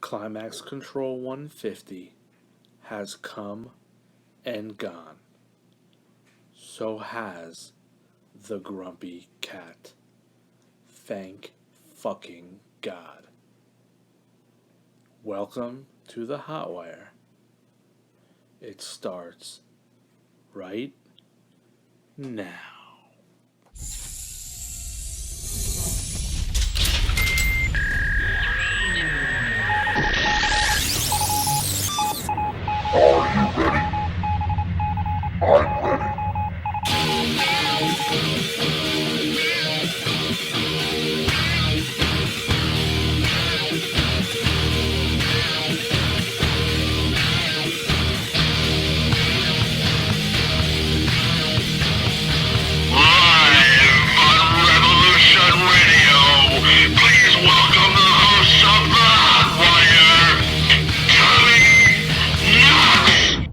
Climax Control 150 has come and gone. So has the grumpy cat. Thank fucking God. Welcome to the Hotwire. It starts right now. Are you ready? I'm ready. Live on Revolution Radio, please welcome the hosts of the Hotwire, Tommy Knox.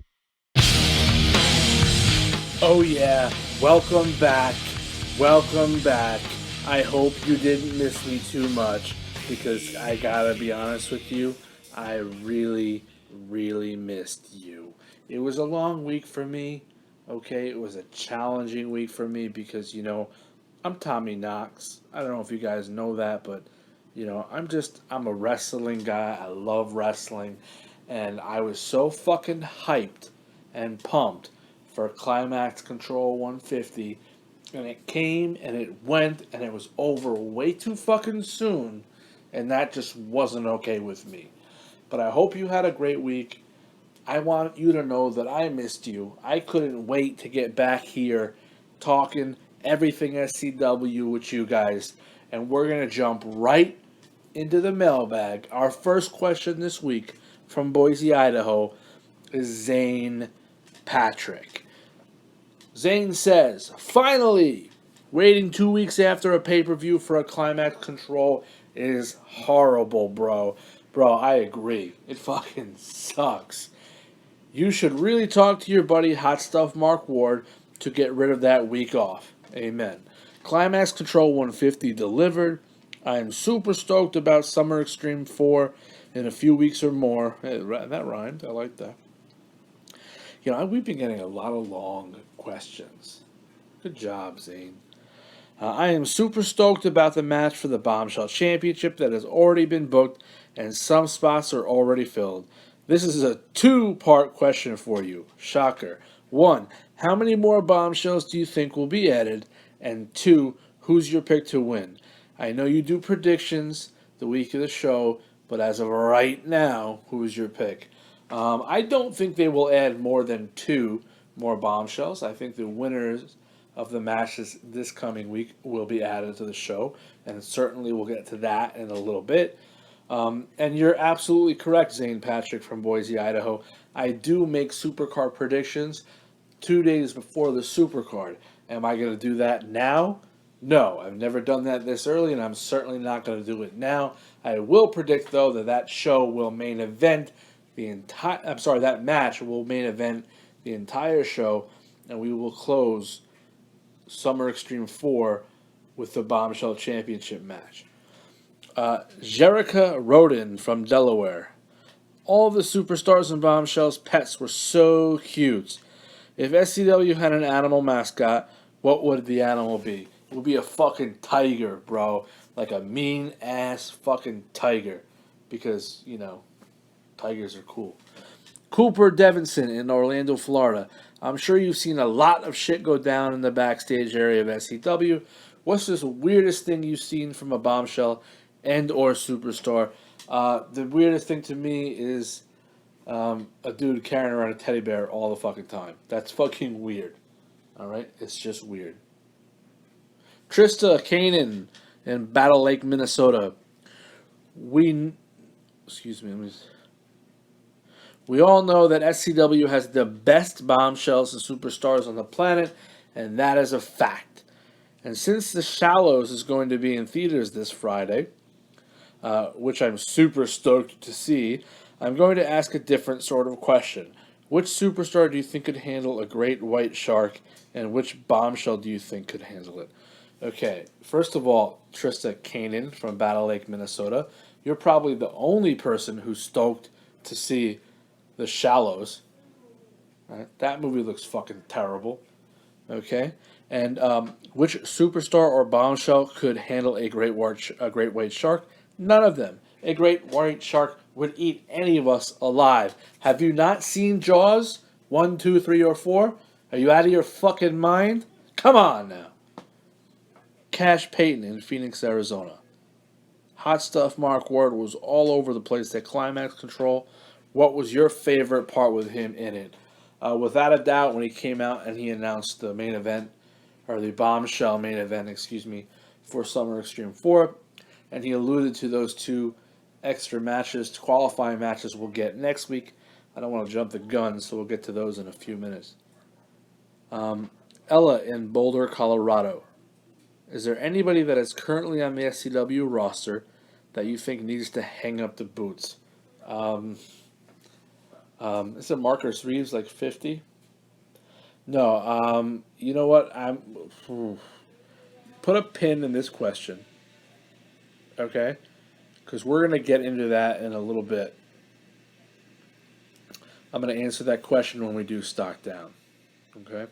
Oh, yeah. Welcome back. Welcome back. I hope you didn't miss me too much because I gotta be honest with you, I really, really missed you. It was a long week for me, okay? It was a challenging week for me because, I'm Tommy Knox. I don't know if you guys know that, but, I'm a wrestling guy. I love wrestling. And I was so fucking hyped and pumped for Climax Control 150, and it came and it went and it was over way too fucking soon, and that just wasn't okay with me. But I hope you had a great week. I want you to know that I missed you. I couldn't wait to get back here talking everything SCW with you guys, and we're going to jump right into the mailbag. Our first question this week from Boise, Idaho is Zane Patrick. Zane says, finally, waiting 2 weeks after a pay-per-view for a Climax Control is horrible, bro. Bro, I agree. It fucking sucks. You should really talk to your buddy Hot Stuff Mark Ward to get rid of that week off. Amen. Climax Control 150 delivered. I am super stoked about Summer Extreme 4 in a few weeks or more. Hey, that rhymed. I like that. We've been getting a lot of long questions. Good job, Zane. I am super stoked about the match for the Bombshell Championship that has already been booked and some spots are already filled. This is a two-part question for you. Shocker. 1. How many more bombshells do you think will be added? And 2. Who's your pick to win? I know you do predictions the week of the show, but as of right now, who's your pick? I don't think they will add more than 2 more bombshells. I think the winners of the matches this coming week will be added to the show, and certainly we'll get to that in a little bit. And you're absolutely correct, Zane Patrick from Boise, Idaho. I do make Supercard predictions 2 days before the Supercard. Am I going to do that now? No, I've never done that this early, and I'm certainly not going to do it now. I will predict, though, that show will main event that match will main event the entire show, and we will close Summer Extreme 4 with the Bombshell Championship match. Jerica Roden from Delaware. All the Superstars and Bombshells pets were so cute. If SCW had an animal mascot, what would the animal be? It would be a fucking tiger, bro. Like a mean-ass fucking tiger. Because, tigers are cool. Cooper Devinson in Orlando, Florida. I'm sure you've seen a lot of shit go down in the backstage area of SCW. What's the weirdest thing you've seen from a bombshell and or superstar? The weirdest thing to me is a dude carrying around a teddy bear all the fucking time. That's fucking weird. Alright? It's just weird. Trista Kanan in Battle Lake, Minnesota. We all know that SCW has the best bombshells and superstars on the planet, and that is a fact. And since The Shallows is going to be in theaters this Friday, which I'm super stoked to see, I'm going to ask a different sort of question. Which superstar do you think could handle a great white shark, and which bombshell do you think could handle it? Okay, first of all, Trista Kanan from Battle Lake, Minnesota. You're probably the only person who's stoked to see The Shallows. Right? That movie looks fucking terrible. Okay, and which superstar or bombshell could handle a great white shark? None of them. A great white shark would eat any of us alive. Have you not seen Jaws? 1, 2, 3, or 4? Are you out of your fucking mind? Come on now. Cash Payton in Phoenix, Arizona. Hot stuff. Mark Ward was all over the place at Climax Control. What was your favorite part with him in it? Without a doubt, when he came out and he announced the main event, or the bombshell main event, excuse me, for Summer Extreme 4, and he alluded to those two extra matches, qualifying matches we'll get next week. I don't want to jump the gun, so we'll get to those in a few minutes. Ella in Boulder, Colorado. Is there anybody that is currently on the SCW roster that you think needs to hang up the boots? Is it Marcus Reeves like 50? No. You know what? Put a pin in this question, okay? Because we're gonna get into that in a little bit. I'm gonna answer that question when we do Stock Down, okay?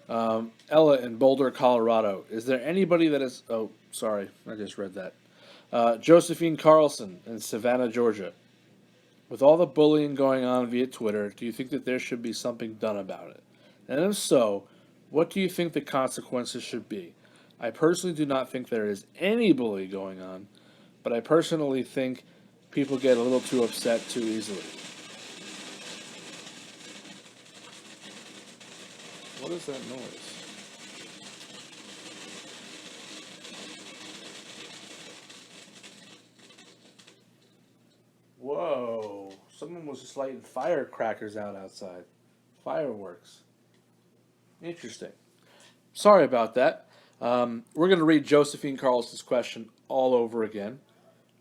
Ella in Boulder, Colorado. Is there anybody that is? Oh, sorry, I just read that. Josephine Carlson in Savannah, Georgia. With all the bullying going on via Twitter, do you think that there should be something done about it? And if so, what do you think the consequences should be? I personally do not think there is any bullying going on, but I personally think people get a little too upset too easily. What is that noise? Whoa. Someone was just lighting firecrackers out outside. Fireworks. Interesting. Sorry about that. We're going to read Josephine Carlson's question all over again.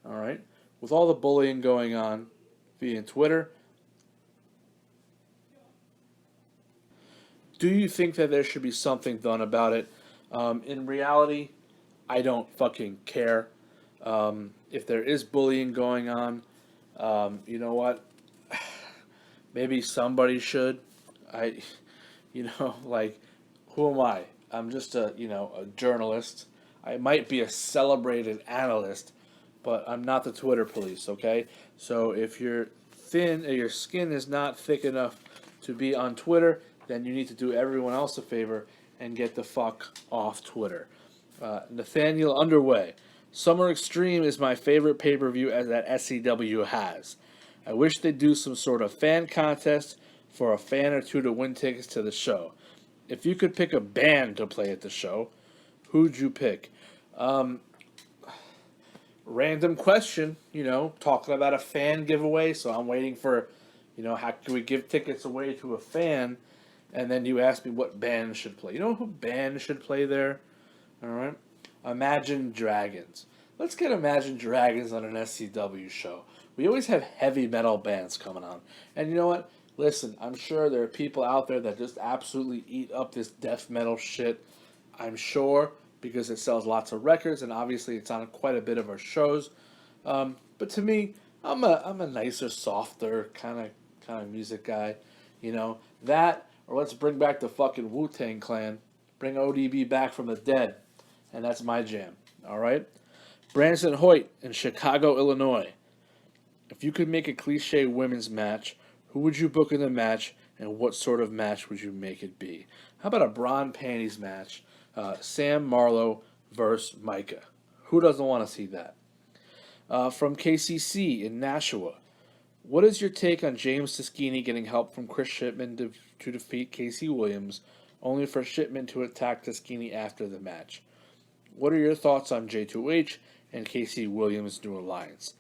All right. With all the bullying going on via Twitter, do you think that there should be something done about it? In reality, I don't fucking care. If there is bullying going on, you know what? Maybe somebody should. I, like, who am I? I'm just a journalist. I might be a celebrated analyst, but I'm not the Twitter police, okay? So if you're thin or your skin is not thick enough to be on Twitter, then you need to do everyone else a favor and get the fuck off Twitter. Nathaniel Underway. Summer Extreme is my favorite pay-per-view that SCW has. I wish they'd do some sort of fan contest for a fan or two to win tickets to the show. If you could pick a band to play at the show, who'd you pick? Random question, talking about a fan giveaway, so I'm waiting for, how can we give tickets away to a fan? And then you ask me what band should play. You know who band should play there? All right? Imagine Dragons. Let's get Imagine Dragons on an SCW show. We always have heavy metal bands coming on. And you know what? Listen, I'm sure there are people out there that just absolutely eat up this death metal shit. I'm sure, because it sells lots of records, and obviously it's on quite a bit of our shows. But to me, I'm a nicer, softer kind of music guy. That, or let's bring back the fucking Wu-Tang Clan. Bring ODB back from the dead. And that's my jam. All right? Branson Hoyt in Chicago, Illinois. If you could make a cliche women's match, who would you book in the match, and what sort of match would you make it be? How about a bra and panties match? Sam Marlowe versus Micah. Who doesn't want to see that? From KCC in Nashua. What is your take on James Siskini getting help from Chris Shipman to defeat Casey Williams, only for Shipman to attack Siskini after the match? What are your thoughts on J2H and Casey Williams' new alliance?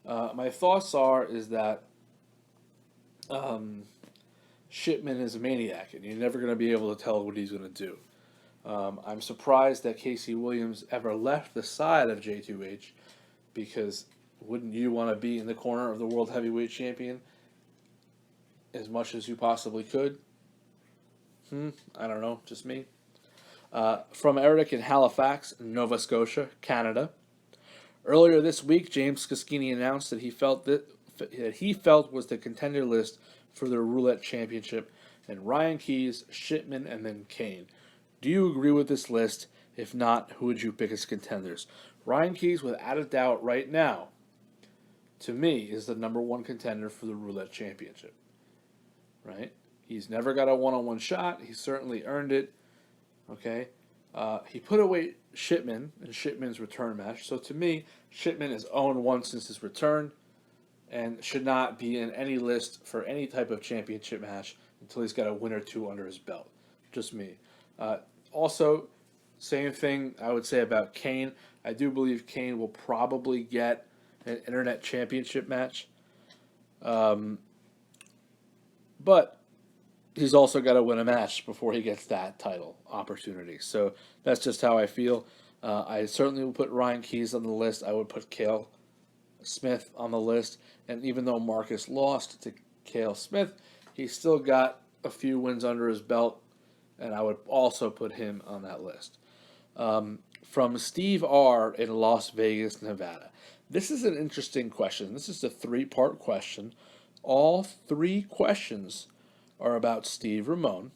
My thoughts is that Shipman is a maniac, and you're never going to be able to tell what he's going to do. I'm surprised that Casey Williams ever left the side of J2H, because wouldn't you want to be in the corner of the World Heavyweight Champion as much as you possibly could? I don't know, just me. From Eric in Halifax, Nova Scotia, Canada. Earlier this week, James Koskinen announced that he felt was the contender list for the Roulette Championship, and Ryan Keys, Shipman, and then Kane. Do you agree with this list? If not, who would you pick as contenders? Ryan Keys, without a doubt, right now, to me, is the number one contender for the Roulette Championship. Right? He's never got a one-on-one shot. He certainly earned it. Okay? He put away Shipman in Shipman's return match. So to me, Shipman has owned one since his return and should not be in any list for any type of championship match until he's got a win or two under his belt. Just me. Also, same thing I would say about Kane. I do believe Kane will probably get an internet championship match. But he's also got to win a match before he gets that title opportunity. So that's just how I feel. I certainly will put Ryan Keys on the list. I would put Cale Smith on the list. And even though Marcus lost to Cale Smith, he's still got a few wins under his belt. And I would also put him on that list. From Steve R. in Las Vegas, Nevada. This is an interesting question. This is a three-part question. All three questions are about Steve Ramone,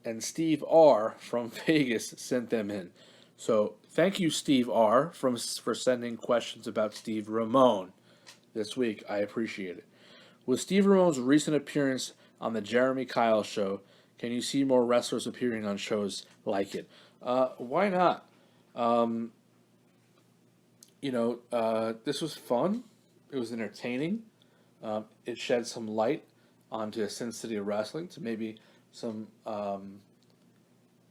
and Steve R. from Vegas sent them in. So thank you, Steve R. for sending questions about Steve Ramone this week. I appreciate it. With Steve Ramone's recent appearance on the Jeremy Kyle show, can you see more wrestlers appearing on shows like it? Why not? This was fun. It was entertaining. It shed some light onto Sin City Wrestling to maybe some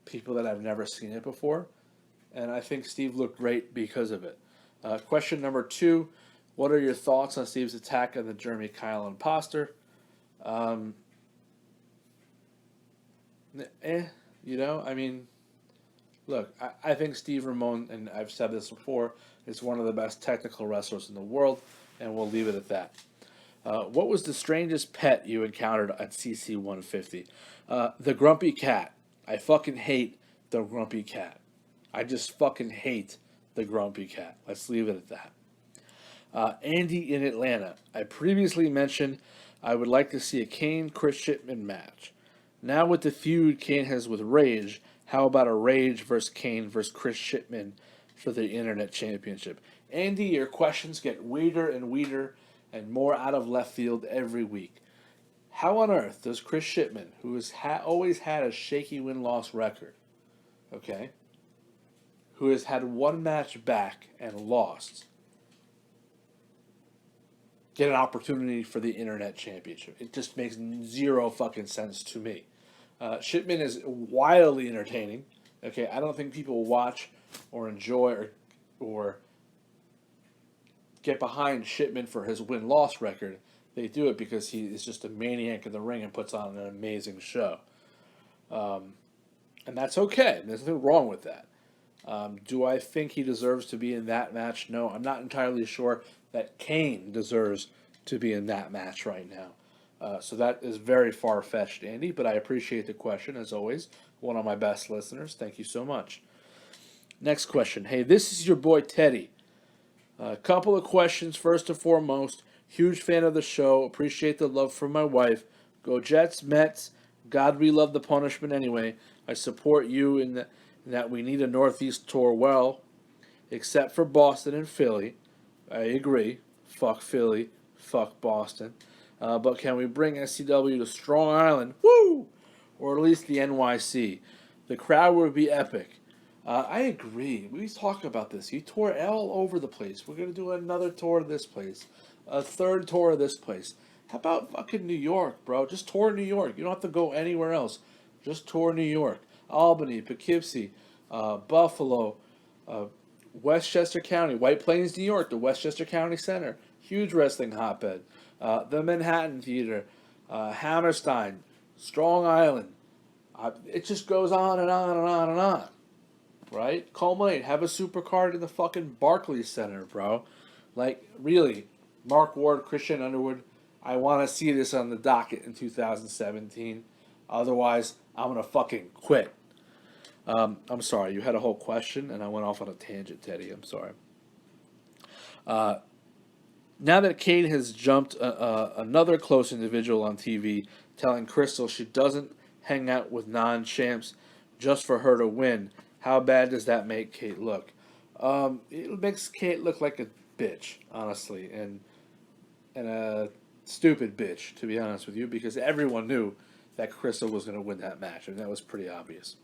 people that have never seen it before. And I think Steve looked great because of it. Question number 2, what are your thoughts on Steve's attack on the Jeremy Kyle imposter? Look, I think Steve Ramone, and I've said this before, is one of the best technical wrestlers in the world, and we'll leave it at that. What was the strangest pet you encountered at CC 150? The Grumpy Cat. I fucking hate the Grumpy Cat. I just fucking hate the Grumpy Cat. Let's leave it at that. Andy in Atlanta. I previously mentioned I would like to see a Kane-Chris Shipman match. Now with the feud Kane has with Rage, how about a Rage versus Kane versus Chris Shipman for the Internet Championship? Andy, your questions get weirder and weirder and more out of left field every week. How on earth does Chris Shipman, who has always had a shaky win-loss record, okay, who has had one match back and lost, get an opportunity for the Internet Championship? It just makes zero fucking sense to me. Shipman is wildly entertaining. Okay, I don't think people watch or enjoy or get behind Shipman for his win-loss record. They do it because he is just a maniac in the ring and puts on an amazing show. And that's okay. There's nothing wrong with that. Do I think he deserves to be in that match? No, I'm not entirely sure that Kane deserves to be in that match right now. So that is very far-fetched, Andy, but I appreciate the question, as always. One of my best listeners. Thank you so much. Next question. Hey, this is your boy Teddy. A couple of questions. First and foremost, huge fan of the show. Appreciate the love from my wife. Go Jets, Mets. God, we love the punishment anyway. I support you in that we need a Northeast tour well, except for Boston and Philly. I agree. Fuck Philly. Fuck Boston. But can we bring SCW to Strong Island? Woo! Or at least the NYC. The crowd would be epic. I agree. We talk about this. You tour all over the place. We're going to do another tour of this place. A third tour of this place. How about fucking New York, bro? Just tour New York. You don't have to go anywhere else. Just tour New York. Albany, Poughkeepsie, Buffalo, Westchester County, White Plains, New York, the Westchester County Center. Huge wrestling hotbed. The Manhattan Theater, Hammerstein, Strong Island. It just goes on and on and on and on. Right? Culminate. Have a supercard in the fucking Barclays Center, bro. Like, really. Mark Ward, Christian Underwood. I want to see this on the docket in 2017. Otherwise, I'm going to fucking quit. I'm sorry. You had a whole question, and I went off on a tangent, Teddy. I'm sorry. Now that Kate has jumped another close individual on TV, telling Crystal she doesn't hang out with non-champs just for her to win, how bad does that make Kate look? It makes Kate look like a bitch, honestly, and a stupid bitch, to be honest with you, because everyone knew that Crystal was going to win that match, and that was pretty obvious.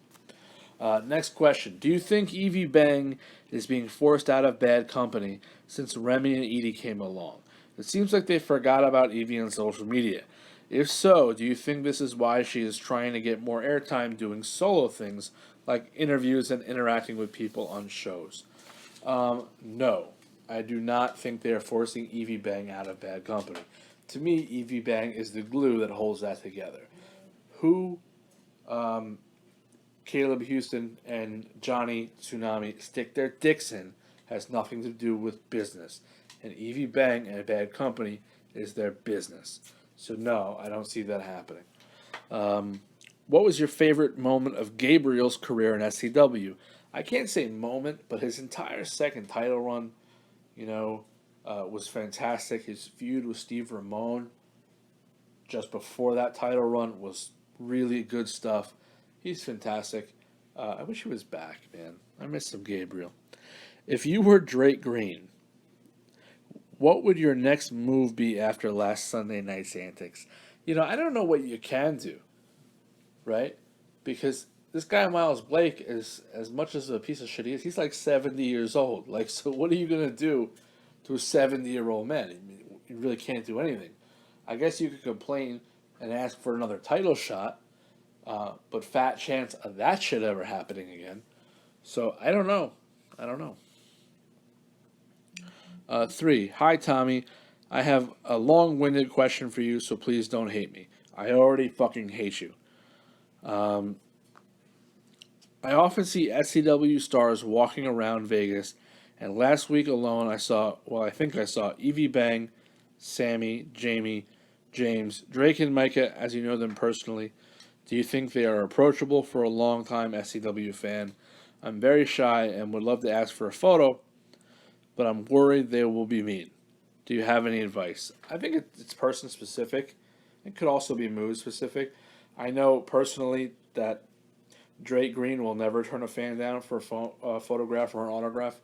Next question. Do you think Evie Bang is being forced out of bad company since Remy and Edie came along? It seems like they forgot about Evie on social media. If so, do you think this is why she is trying to get more airtime doing solo things like interviews and interacting with people on shows? No. I do not think they are forcing Evie Bang out of bad company. To me, Evie Bang is the glue that holds that together. Who Caleb Houston and Johnny Tsunami stick their dicks in has nothing to do with business. And Evie Bang and Bad Company is their business. So no, I don't see that happening. What was your favorite moment of Gabriel's career in SCW? I can't say moment, but his entire second title run, was fantastic. His feud with Steve Ramone just before that title run was really good stuff. He's fantastic. I wish he was back, man. I miss some Gabriel. If you were Drake Green, what would your next move be after last Sunday night's antics? I don't know what you can do, right? Because this guy Miles Blake is, as much as a piece of shit he is, he's like 70 years old. Like, so what are you gonna do to a 70-year-old man? You really can't do anything. I guess you could complain and ask for another title shot, but fat chance of that shit ever happening again. So I don't know. 3. Hi, Tommy. I have a long-winded question for you, so please don't hate me. I already fucking hate you. I often see SCW stars walking around Vegas, and last week alone I think I saw Evie Bang, Sammy, Jamie, James, Drake, and Micah, as you know them personally. Do you think they are approachable for a long-time SCW fan? I'm very shy and would love to ask for a photo, but I'm worried they will be mean. Do you have any advice? I think it's person-specific. It could also be mood-specific. I know personally that Drake Green will never turn a fan down for a photograph or an autograph.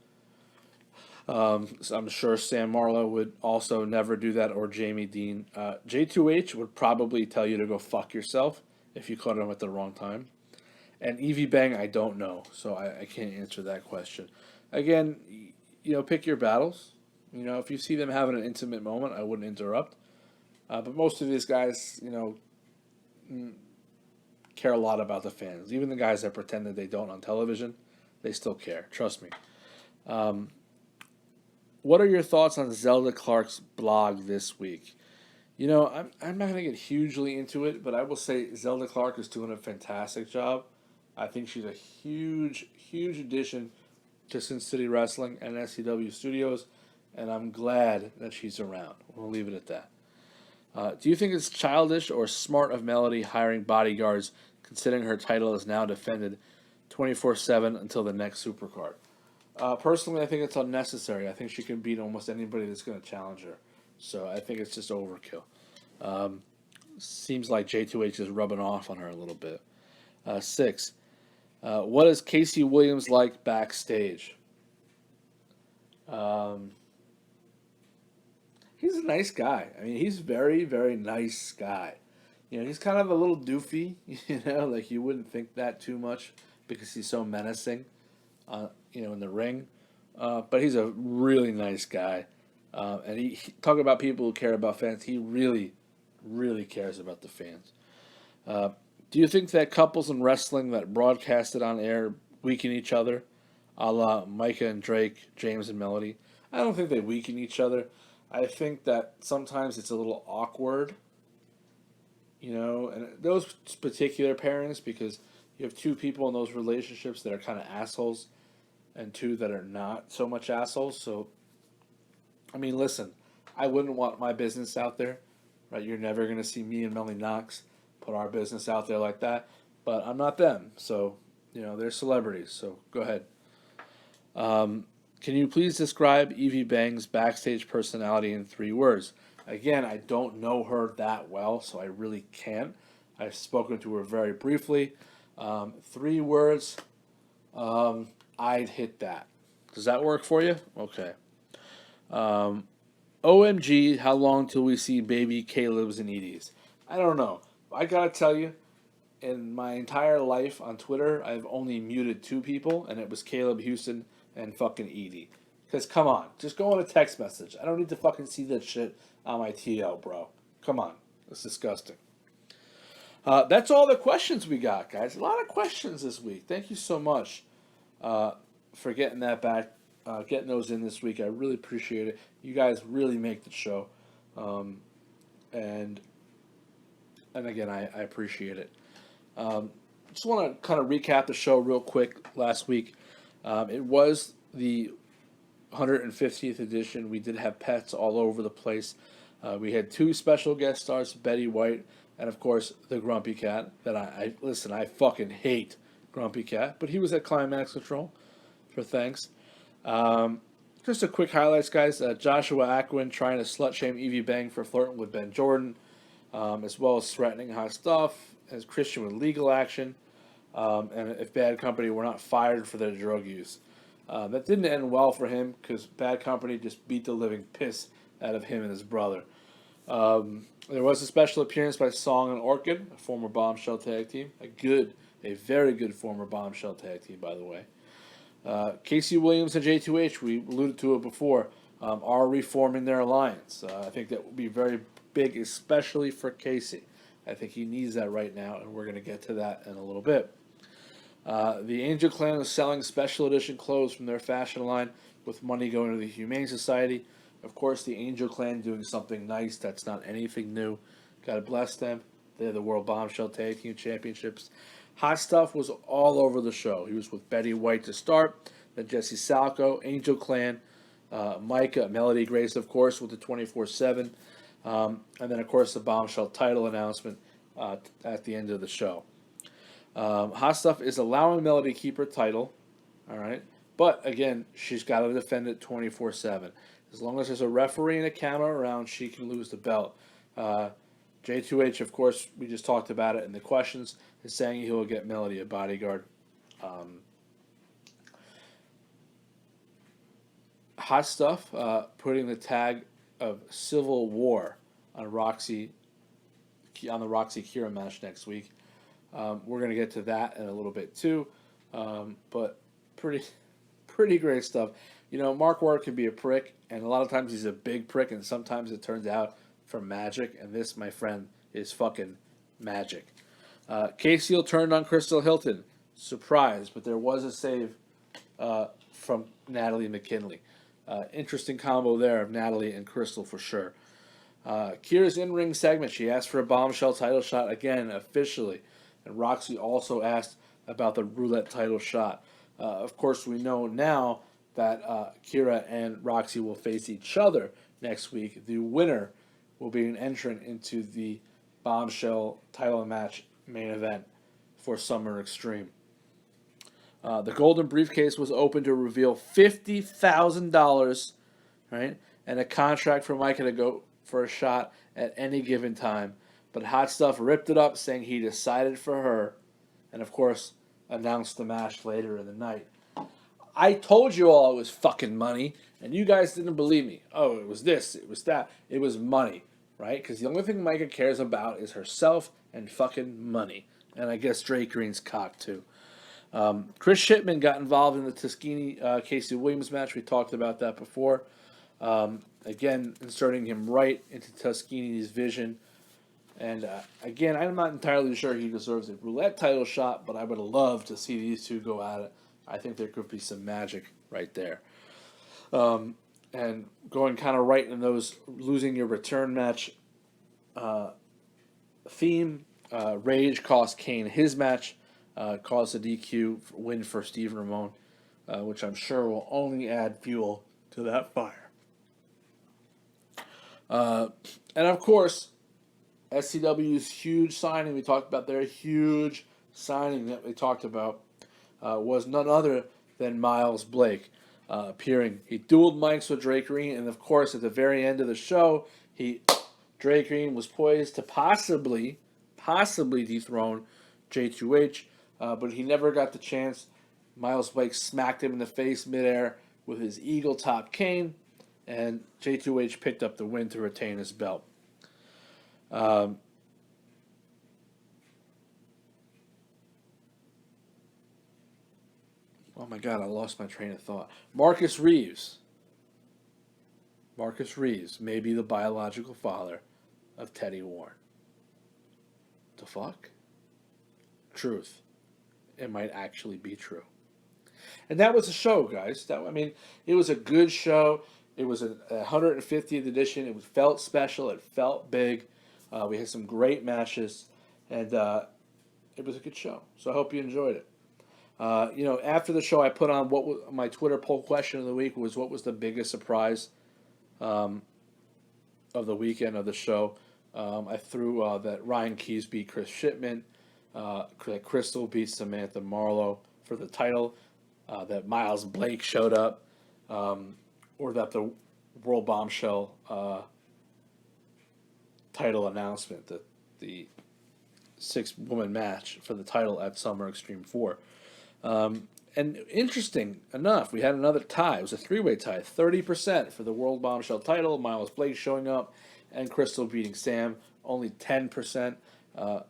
So I'm sure Sam Marlowe would also never do that, or Jamie Dean. J2H would probably tell you to go fuck yourself if you caught him at the wrong time. And Evie Bang, I don't know, so I can't answer that question. Again, pick your battles. If you see them having an intimate moment, I wouldn't interrupt. But most of these guys, care a lot about the fans. Even the guys that pretend that they don't on television, they still care. Trust me. What are your thoughts on Zelda Clark's blog this week? I'm not going to get hugely into it, but I will say Zelda Clark is doing a fantastic job. I think she's a huge, huge addition to Sin City Wrestling and SCW Studios, and I'm glad that she's around. We'll leave it at that. Do you think it's childish or smart of Melody hiring bodyguards, considering her title is now defended 24/7 until the next Supercard? Personally, I think it's unnecessary. I think she can beat almost anybody that's going to challenge her. So I think it's just overkill. Seems like J2H is rubbing off on her a little bit. 6. What is Casey Williams like backstage? He's a nice guy. I mean, he's very, very nice guy. He's kind of a little doofy, like you wouldn't think that too much because he's so menacing, in the ring. But he's a really nice guy. And he talk about people who care about fans. He really, really cares about the fans. Do you think that couples in wrestling that broadcasted on air weaken each other, a la Micah and Drake, James and Melody? I don't think they weaken each other. I think that sometimes it's a little awkward, and those particular pairings, because you have two people in those relationships that are kind of assholes and two that are not so much assholes. So, I mean, listen, I wouldn't want my business out there, right? You're never going to see me and Melanie Knox put our business out there like that, but I'm not them. So, they're celebrities, so go ahead. Can you please describe Evie Bang's backstage personality in 3 words? Again, I don't know her that well, so I really can't. I've spoken to her very briefly. 3 words, I'd hit that. Does that work for you? Okay. OMG, how long till we see baby Caleb's and Edie's? I don't know. I gotta tell you, in my entire life on Twitter, I've only muted 2 people, and it was Caleb Houston and fucking Edie. Because, come on, just go on a text message. I don't need to fucking see that shit on my TL, bro. Come on. It's disgusting. That's all the questions we got, guys. A lot of questions this week. Thank you so much for getting that back, getting those in this week. I really appreciate it. You guys really make the show. And again, I appreciate it. Just want to kind of recap the show real quick last week. It was the 150th edition. We did have pets all over the place. We had 2 special guest stars, Betty White and, of course, the Grumpy Cat. That I listen, I fucking hate Grumpy Cat, but he was at Climax Control for thanks. Just a quick highlights, guys. Joshua Aquin trying to slut-shame Evie Bang for flirting with Ben Jordan, as well as threatening high stuff, as Christian with legal action, and if Bad Company were not fired for their drug use. That didn't end well for him because Bad Company just beat the living piss out of him and his brother. There was a special appearance by Song and Orchid, a former Bombshell tag team. A very good former Bombshell tag team, by the way. Casey Williams and J2H, we alluded to it before, are reforming their alliance. I think that will be very big, especially for Casey. I think he needs that right now, and we're going to get to that in a little bit. The Angel Clan is selling special edition clothes from their fashion line with money going to the Humane Society. Of course, the Angel Clan doing something nice that's not anything new. Gotta bless them. They're the World Bombshell Tag Team Championships. Hot Stuff was all over the show. He was with Betty White to start, then Jesse Salco, Angel Clan, Micah, Melody Grace, of course, with the 24/7. And then, of course, the Bombshell title announcement at the end of the show. Hot Stuff is allowing Melody to keep her title, all right? But, again, she's got to defend it 24/7. As long as there's a referee and a camera around, she can lose the belt. J2H, of course, we just talked about it in the questions, is saying he will get Melody a bodyguard. Hot Stuff putting the tag of Civil War on the Roxy Kira match next week. We're going to get to that in a little bit too, but pretty great stuff. You know, Mark Ward can be a prick, and a lot of times he's a big prick, and sometimes it turns out for magic, and this, my friend, is fucking magic. Casey turned on Crystal Hilton. Surprise, but there was a save from Natalie McKinley. Interesting combo there of Natalie and Crystal for sure. Kira's in-ring segment, she asked for a Bombshell title shot again, officially. And Roxy also asked about the roulette title shot. Of course, we know now that Kira and Roxy will face each other next week. The winner will be an entrant into the Bombshell title match main event for Summer Extreme. The golden briefcase was open to reveal $50,000, right, and a contract for Micah to go for a shot at any given time. But Hot Stuff ripped it up, saying he decided for her, and of course announced the match later in the night. I told you all it was fucking money, and you guys didn't believe me. Oh, it was this, it was that. It was money, right? Because the only thing Micah cares about is herself and fucking money. And I guess Drake Green's cock, too. Chris Shipman got involved in the Tuskegee Casey Williams match. We talked about that before. Again, inserting him right into Tuskegee's vision. And again, I'm not entirely sure he deserves a roulette title shot, but I would love to see these two go at it. I think there could be some magic right there. And going kind of right in those losing your return match theme, Rage cost Kane his match, caused a DQ win for Steve Ramon, which I'm sure will only add fuel to that fire. And of course, SCW's huge signing, we talked about their huge signing that we talked about, was none other than Miles Blake. appearing. He dueled mics with Drake Green, and of course, at the very end of the show, Drake Green was poised to possibly dethrone J2H, but he never got the chance. Miles Blake smacked him in the face midair with his Eagle Top cane, and J2H picked up the win to retain his belt. Oh my God, I lost my train of thought. Marcus Reeves may be the biological father of Teddy Warren. The fuck? Truth. It might actually be true. And that was the show, guys. It was a good show. It was a 150th edition. It felt special. It felt big. We had some great matches, and it was a good show. So I hope you enjoyed it. After the show, I put on what was my Twitter poll question of the week was what was the biggest surprise of the weekend of the show. I threw that Ryan Keys beat Chris Shipman, that Crystal beat Samantha Marlowe for the title, that Miles Blake showed up, or that the World Bombshell title announcement, that the 6-woman match for the title at Summer Extreme 4. And interesting enough, we had another tie. It was a 3-way tie. 30% for the World Bombshell title, Miles Blake showing up, and Crystal beating Sam. Only 10%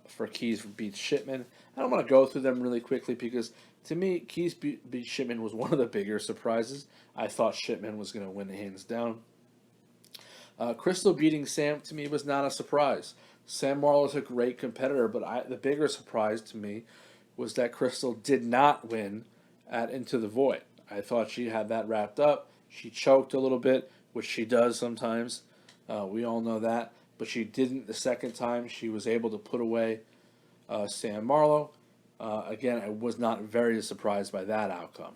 for Keys beats Shipman. I don't want to go through them really quickly because, to me, Keys beat Shipman was one of the bigger surprises. I thought Shipman was going to win hands down. Crystal beating Sam, to me, was not a surprise. Sam Marlowe's a great competitor, but the bigger surprise to me was that Crystal did not win at Into the Void. I thought she had that wrapped up. She choked a little bit, which she does sometimes. We all know that. But she didn't the second time. She was able to put away Sam Marlowe. Again, I was not very surprised by that outcome.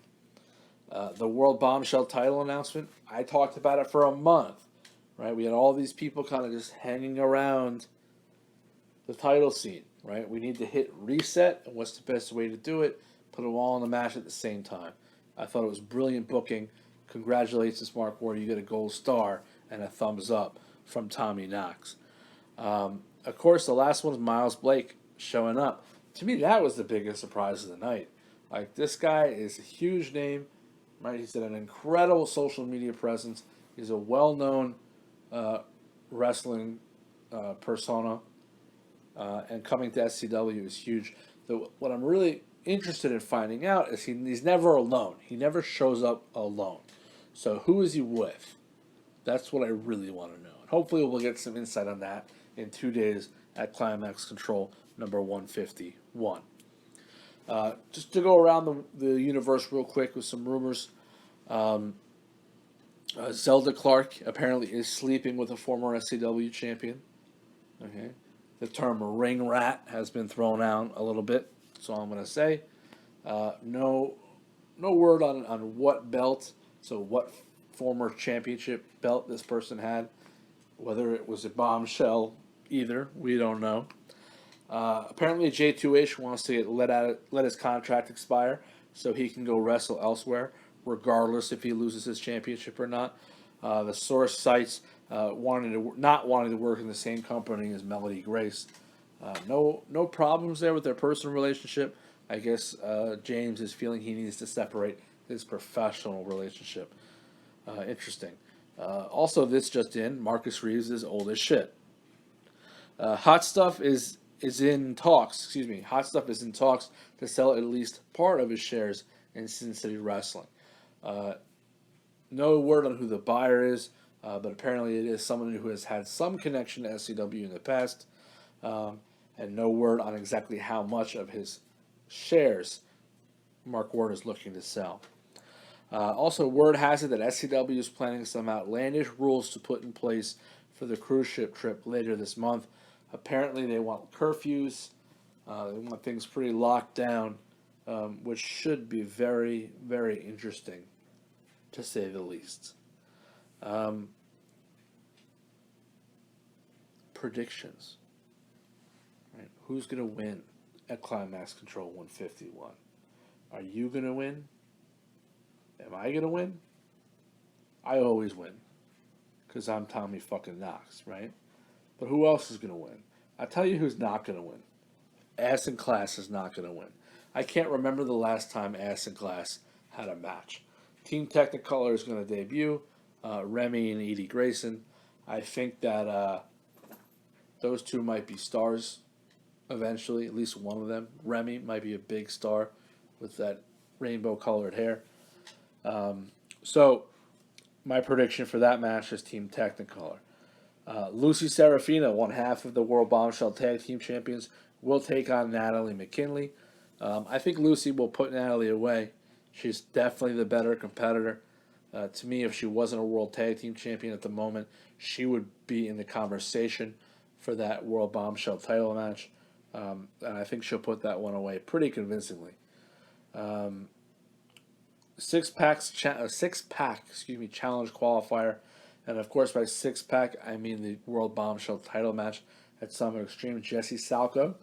The World Bombshell title announcement, I talked about it for a month. Right? We had all these people kind of just hanging around the title scene. Right? We need to hit reset, and what's the best way to do it? Put them all in the match at the same time. I thought it was brilliant booking. Congratulations, Mark Ward. You get a gold star and a thumbs up from Tommy Knox. Of course, the last one was Miles Blake showing up. To me, that was the biggest surprise of the night. Like, this guy is a huge name, right? He's got an incredible social media presence. He's a well-known wrestling persona, and coming to SCW is huge. What I'm really interested in finding out is he's never alone. He never shows up alone. So who is he with? That's what I really want to know. And hopefully we'll get some insight on that in 2 days at Climax Control number 151. Just to go around the universe real quick with some rumors. Zelda Clark apparently is sleeping with a former SCW champion. Okay. The term ring rat has been thrown out a little bit. That's all I'm going to say. No word on what belt, so what former championship belt this person had. Whether it was a bombshell either, we don't know. Apparently J2H wants to let his contract expire so he can go wrestle elsewhere, regardless if he loses his championship or not. The source cites not wanting to work in the same company as Melody Grace. No problems there with their personal relationship. I guess James is feeling he needs to separate his professional relationship. Interesting. Also, this just in: Marcus Reeves is old as shit. Hot Stuff is in talks. Excuse me. Hot Stuff is in talks to sell at least part of his shares in Sin City Wrestling. No word on who the buyer is, but apparently it is someone who has had some connection to SCW in the past, and no word on exactly how much of his shares Mark Ward is looking to sell. Also, word has it that SCW is planning some outlandish rules to put in place for the cruise ship trip later this month. Apparently, they want curfews. They want things pretty locked down, which should be very, very interesting, to say the least. Predictions. Right. Who's going to win at Climax Control 151? Are you going to win? Am I going to win? I always win because I'm Tommy fucking Knox, right? But who else is going to win? I tell you who's not going to win. Ass and Class is not going to win. I can't remember the last time Ass and Class had a match. Team Technicolor is going to debut. Remy and Edie Grayson. I think that those two might be stars eventually, at least one of them. Remy might be a big star with that rainbow colored hair. So, my prediction for that match is Team Technicolor. Lucy Serafina, one half of the World Bombshell Tag Team Champions, will take on Natalie McKinley. I think Lucy will put Natalie away. She's definitely the better competitor. To me, if she wasn't a World Tag Team Champion at the moment, she would be in the conversation for that World Bombshell title match. And I think she'll put that one away pretty convincingly. Six pack challenge qualifier, and of course by six pack I mean the World Bombshell title match at Summit Extreme. Jessie Salco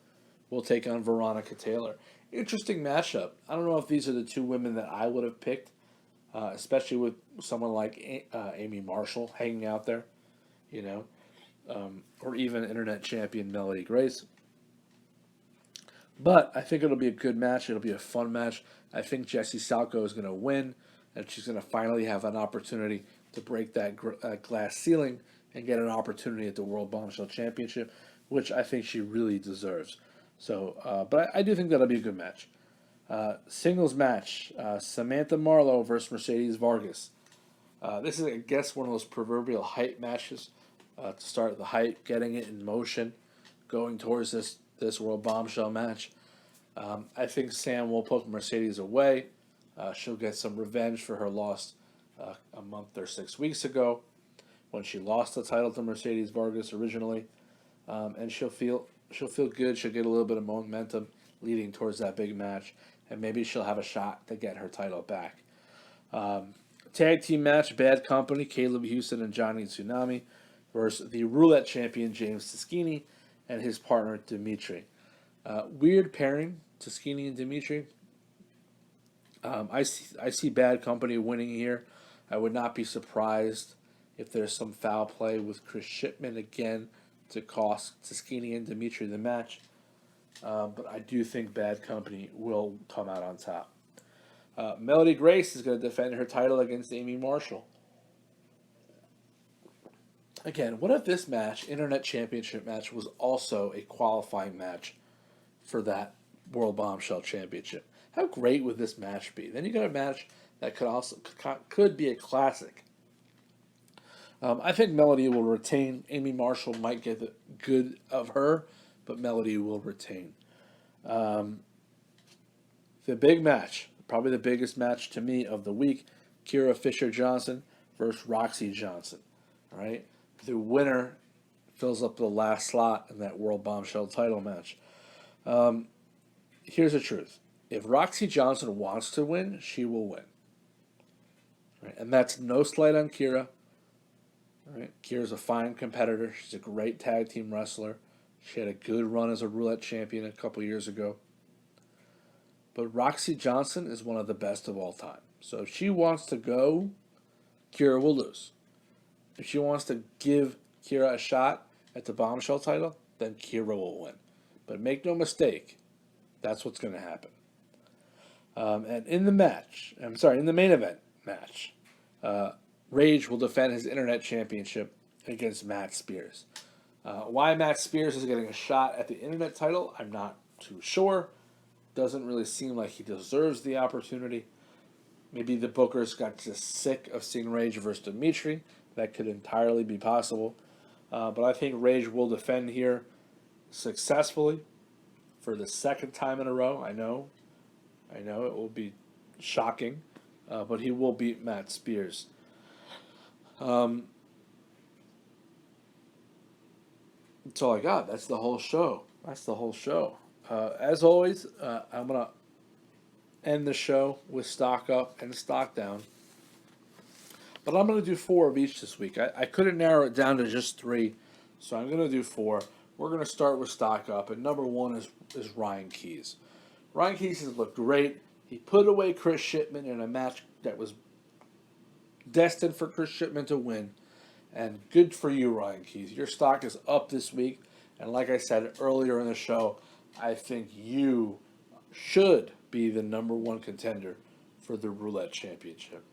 will take on Veronica Taylor. Interesting matchup. I don't know if these are the two women that I would have picked, especially with someone like Amy Marshall hanging out there, you know, or even internet champion Melody Grace. But I think it'll be a good match. It'll be a fun match. I think Jessie Salco is going to win, and she's going to finally have an opportunity to break that glass ceiling and get an opportunity at the World Bombshell Championship, which I think she really deserves. So, but I do think that'll be a good match. Singles match, Samantha Marlowe versus Mercedes Vargas. This is, I guess, one of those proverbial hype matches to start the hype, getting it in motion, going towards this World Bombshell match. I think Sam will put Mercedes away. She'll get some revenge for her loss a month or 6 weeks ago when she lost the title to Mercedes Vargas originally, and she'll feel good. She'll get a little bit of momentum leading towards that big match, and maybe she'll have a shot to get her title back. Tag team match: Bad Company, Caleb Houston and Johnny Tsunami versus the Roulette champion James Tischini and his partner Dimitri. Weird pairing, Tischini and Dimitri. I see Bad Company winning here. I would not be surprised if there's some foul play with Chris Shipman again to cost Tischini and Dimitri the match. But I do think Bad Company will come out on top. Melody Grace is going to defend her title against Amy Marshall. Again, what if this match, Internet Championship match, was also a qualifying match for that World Bombshell Championship? How great would this match be? Then you got a match that could be a classic. I think Melody will retain. Amy Marshall might get the good of her, but Melody will retain. The big match, probably the biggest match to me of the week, Kira Fisher-Johnson versus Roxy Johnson. All right? The winner fills up the last slot in that World Bombshell title match. Here's the truth. If Roxy Johnson wants to win, she will win. Right? And that's no slight on Kira. Right? Kira's a fine competitor. She's a great tag team wrestler. She had a good run as a Roulette champion a couple years ago. But Roxy Johnson is one of the best of all time. So if she wants to go, Kira will lose. If she wants to give Kira a shot at the Bombshell title, then Kira will win. But make no mistake, that's what's going to happen. And in the main event match, Rage will defend his Internet Championship against Matt Spears. Why Matt Spears is getting a shot at the Internet title, I'm not too sure. Doesn't really seem like he deserves the opportunity. Maybe the bookers got just sick of seeing Rage versus Dimitri. That could entirely be possible. But I think Rage will defend here successfully for the second time in a row. I know it will be shocking, but he will beat Matt Spears. That's all I got. That's the whole show. As always, I'm going to end the show with stock up and stock down. But I'm going to do 4 of each this week. I couldn't narrow it down to just 3, so I'm going to do 4. We're going to start with stock up, and number 1 is Ryan Keys. Ryan Keys has looked great. He put away Chris Shipman in a match that was Destined for Chris Shipman to win. And good for you, Ryan Keys. Your stock is up this week. And like I said earlier in the show, I think you should be the number one contender for the Roulette Championship.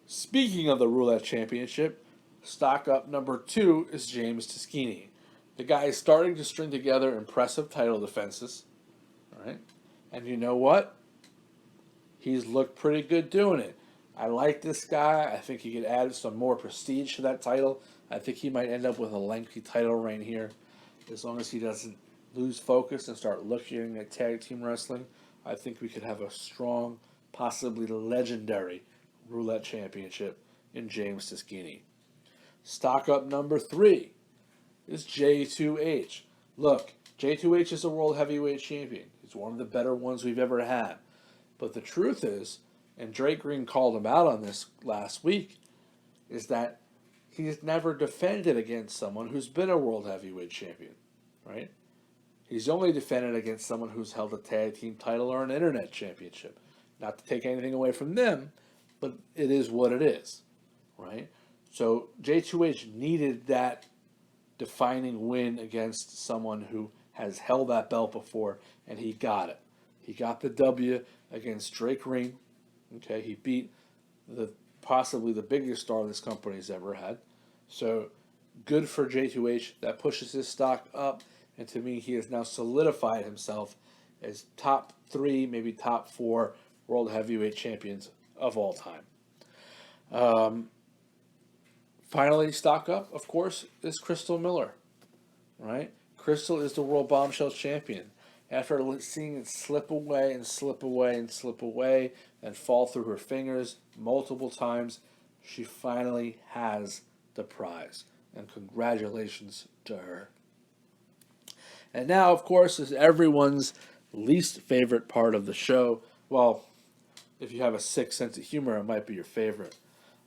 Speaking of the Roulette Championship, stock up number 2 is James Tischini. The guy is starting to string together impressive title defenses. All right? And you know what? He's looked pretty good doing it. I like this guy. I think he could add some more prestige to that title. I think he might end up with a lengthy title reign here. As long as he doesn't lose focus and start looking at tag team wrestling, I think we could have a strong, possibly legendary Roulette Championship in James Tischini. Stock up number 3 is J2H. Look, J2H is a World Heavyweight Champion. He's one of the better ones we've ever had. But the truth is, and Drake Green called him out on this last week, is that he's never defended against someone who's been a World Heavyweight Champion, right? He's only defended against someone who's held a tag team title or an internet championship. Not to take anything away from them, but it is what it is, right? So J2H needed that defining win against someone who has held that belt before, and he got it. He got the W against Drake Green. Okay, he beat possibly the biggest star this company's ever had. So good for J2H. That pushes his stock up, and to me, he has now solidified himself as top 3, maybe top 4 World Heavyweight Champions of all time. Finally, stock up, of course, is Crystal Miller, right? Crystal is the World Bombshells Champion. After seeing it slip away and slip away and slip away and fall through her fingers multiple times, she finally has the prize. And congratulations to her. And now, of course, is everyone's least favorite part of the show. Well, if you have a sick sense of humor, it might be your favorite.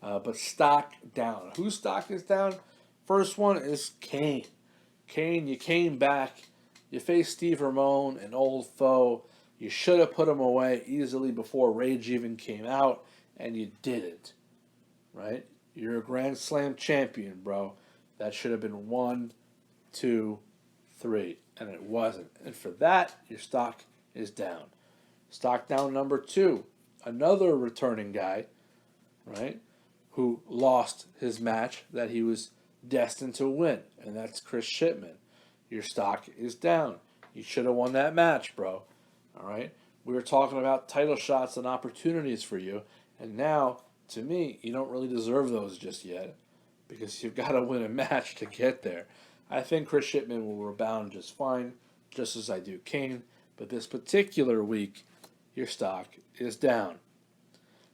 But stock down. Whose stock is down? First one is Kane. Kane, you came back. You faced Steve Ramone, an old foe. You should have put him away easily before Rage even came out, and you didn't. Right? You're a Grand Slam champion, bro. That should have been 1, 2, 3, and it wasn't. And for that, your stock is down. Stock down number 2, another returning guy, right, who lost his match that he was destined to win, and that's Chris Shipman. Your stock is down. You should have won that match, bro. All right? We were talking about title shots and opportunities for you, and now, to me, you don't really deserve those just yet because you've got to win a match to get there. I think Chris Shipman will rebound just fine, just as I do Kane, but this particular week, your stock is down.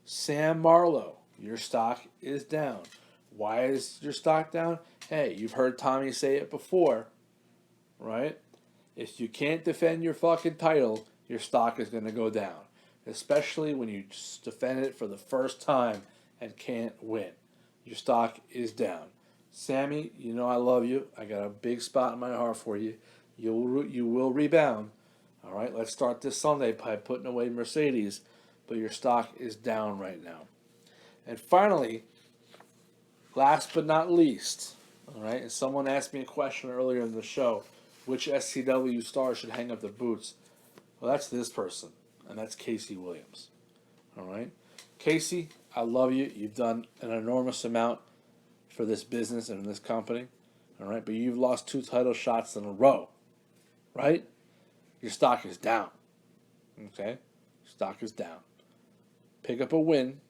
Sam Marlowe, your stock is down. Why is your stock down? Hey, you've heard Tommy say it before, right? If you can't defend your fucking title, your stock is going to go down. Especially when you defend it for the first time and can't win. Your stock is down. Sammy, you know I love you. I got a big spot in my heart for you. You will rebound. All right, let's start this Sunday by putting away Mercedes. But your stock is down right now. And finally, last but not least, all right, and someone asked me a question earlier in the show, which SCW star should hang up the boots? Well, that's this person, and that's Casey Williams. All right? Casey, I love you. You've done an enormous amount for this business and this company. All right? But you've lost 2 title shots in a row. Right? Your stock is down. Okay? Stock is down. Pick up a win,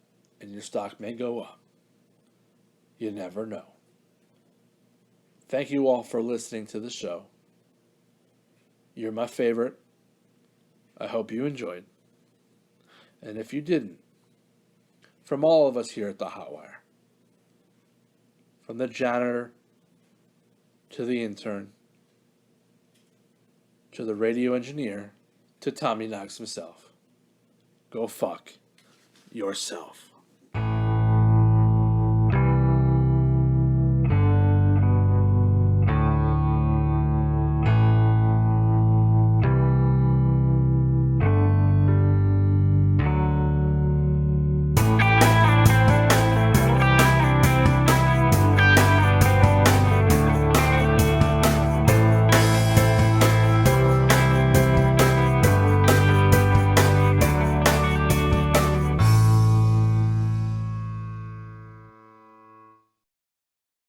and your stock may go up. You never know. Thank you all for listening to the show. You're my favorite. I hope you enjoyed. And if you didn't, from all of us here at the Hotwire, from the janitor to the intern to the radio engineer to Tommy Knox himself, go fuck yourself.